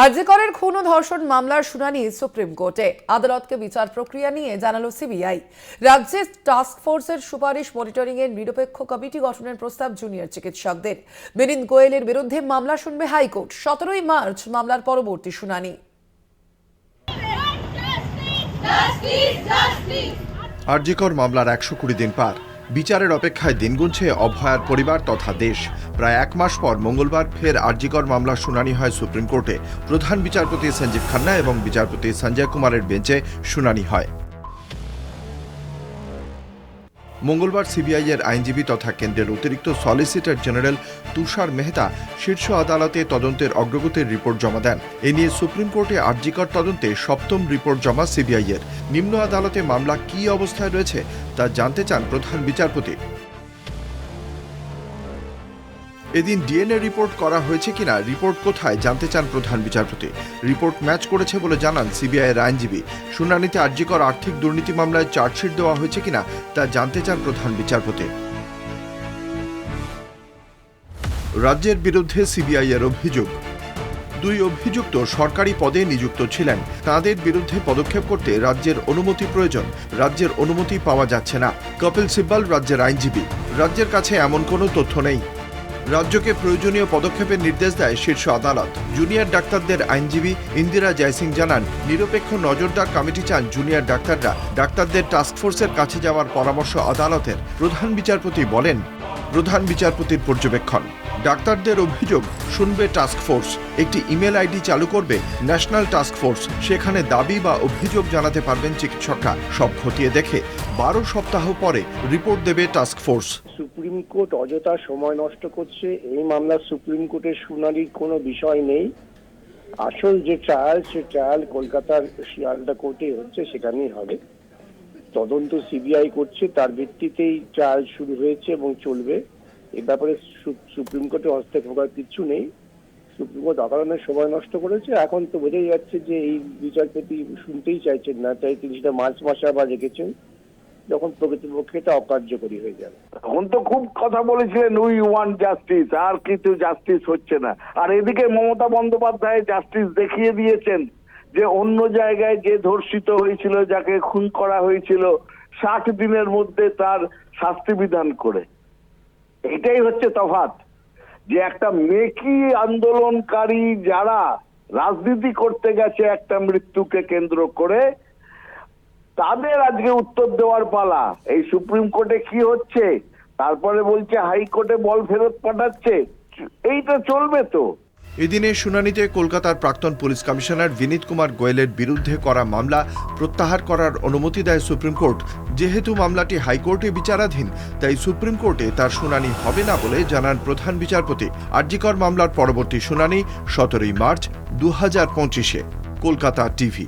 আরজিকরের খুন ও ধর্ষণ মামলার শুনানি সুপ্রিম কোর্টে। আদালতকে বিচার প্রক্রিয়া নিয়ে জানালো সিবিআই। রাজ্যে টাস্ক ফোর্সের সুপারিশ মনিটরিং এর নিরপেক্ষ কমিটি গঠনের প্রস্তাব জুনিয়র চিকিৎসকদের। মিলিন্দ গোয়েলের বিরুদ্ধে মামলা শুনবে হাইকোর্ট। 17 মার্চ মামলার পরবর্তী শুনানি। আরজিকর মামলার 120 দিন পার, বিচারের অপেক্ষায় দিন গুনছে অভয়ার পরিবার তথা দেশ। প্রায় এক মাস পর মঙ্গলবার ফের আরজিকর মামলার শুনানি হয় সুপ্রিম কোর্টে। প্রধান বিচারপতি সঞ্জীব খান্না এবং বিচারপতি সঞ্জয় কুমারের বেঞ্চে শুনানি হয়। মঙ্গলবার সিবিআই এর আইনজীবী তথা কেন্দ্রের অতিরিক্ত সলিসিটর জেনারেল তুষার মেহতা শীর্ষ আদালতে তদন্তের অগ্রগতির রিপোর্ট জমা দেন। এ নিয়ে সুপ্রিম কোর্টে আরজিকর তদন্তে 7ম রিপোর্ট জমা সিবিআই এর। নিম্ন আদালতে মামলা কী অবস্থায় রয়েছে তা জানতে চান প্রধান বিচারপতি। এদিন ডিএনএ রিপোর্ট করা হয়েছে কিনা, রিপোর্ট কোথায় জানতে চান প্রধান বিচারপতি। রিপোর্ট ম্যাচ করেছে বলে জানান সিবিআইয়ের আইনজীবী। শুনানিতে আরজিকর আর্থিক দুর্নীতি মামলায় চার্জশিট দেওয়া হয়েছে কিনা তা জানতে চান প্রধান বিচারপতি। রাজ্যের বিরুদ্ধে সিবিআইয়ের অভিযোগ। 2 অভিযুক্ত সরকারি পদে নিযুক্ত ছিলেন। তাঁদের বিরুদ্ধে পদক্ষেপ করতে রাজ্যের অনুমতি প্রয়োজন। রাজ্যের অনুমতি পাওয়া যাচ্ছে না। কপিল সিব্বল রাজ্যের আইনজীবী। রাজ্যের কাছে এমন কোনো তথ্য নেই। রাজ্যকে প্রয়োজনীয় পদক্ষেপের নির্দেশ দেয় শীর্ষ আদালত। জুনিয়র ডাক্তারদের আইনজীবী ইন্দিরা জয়সিং জানান, নিরপেক্ষ নজরদার কমিটি চান জুনিয়র ডাক্তাররা। ডাক্তারদের টাস্কফোর্সের কাছে যাওয়ার পরামর্শ আদালতের। প্রধান বিচারপতি বলেন, প্রধান বিচারপতির পর্যবেক্ষণ, ডাক্তারদের অভিযোগ শুনবে টাস্কফোর্স। একটি ইমেল আইডি চালু করবে ন্যাশনাল টাস্কফোর্স। সেখানে দাবি বা অভিযোগ জানাতে পারবেন চিকিৎসকরা। সব খতিয়ে দেখে 12 সপ্তাহ পরে রিপোর্ট দেবে টাস্কফোর্স। সুপ্রিম কোর্ট অযথা সময় নষ্ট করছে। এই মামলা সুপ্রিম কোর্টের শুনানির কোনো বিষয় নেই। আসল যে ট্রায়াল, সে ট্রায়াল কলকাতার শিয়ালদা কোর্টে হচ্ছে, সেখানেই হবে। তদন্ত সিবিআই করছে, তার ভিত্তিতেই ট্রায়াল শুরু হয়েছে এবং চলবে। এ ব্যাপারে সুপ্রিম কোর্টে হস্তক্ষেপ করার কিছু নেই। সুপ্রিম কোর্ট অকারণে সময় নষ্ট করেছে। এখন তো বোঝাই যাচ্ছে যে এই বিচারপতি শুনতেই চাইছেন না, তাই তিনি সেটা মার্চ মাসে আবার রেখেছেন, যখন প্রকৃতপক্ষে এটা অকার্যকরী হয়ে যাবে। তখন তো খুব কথা বলেছিলেন, উই ওয়ান্ট জাস্টিস, আর কিছু জাস্টিস হচ্ছে না। আর এদিকে মমতা বন্দ্যোপাধ্যায় জাস্টিস দেখিয়ে দিয়েছেন যে অন্য জায়গায় যে ধর্ষিত হয়েছিল, যাকে খুন করা হয়েছিল, 60 দিনের মধ্যে তার শাস্তি বিধান করে। এটাই হচ্ছে তফাৎ, যে একটা মেকি আন্দোলনকারী যারা রাজনীতি করতে গেছে একটা মৃত্যুকে কেন্দ্র করে, তাদের আজকে উত্তর দেওয়ার পালা। এই সুপ্রিম কোর্টে কি হচ্ছে, তারপরে বলছে হাইকোর্টে বল ফেরত পাঠাচ্ছে। এইটা চলবে তো। এদিনের শুনানিতে কলকাতার প্রাক্তন পুলিশ কমিশনার বিনীত কুমার গোয়েলের বিরুদ্ধে করা মামলা প্রত্যাহার করার অনুমতি দেয় সুপ্রিম কোর্ট। যেহেতু মামলাটি হাইকোর্টে বিচারাধীন, তাই সুপ্রিম কোর্টে তার শুনানি হবে না বলে জানান প্রধান বিচারপতি। আরজিকর মামলার পরবর্তী শুনানি 17 মার্চ 2025। কলকাতা টিভি।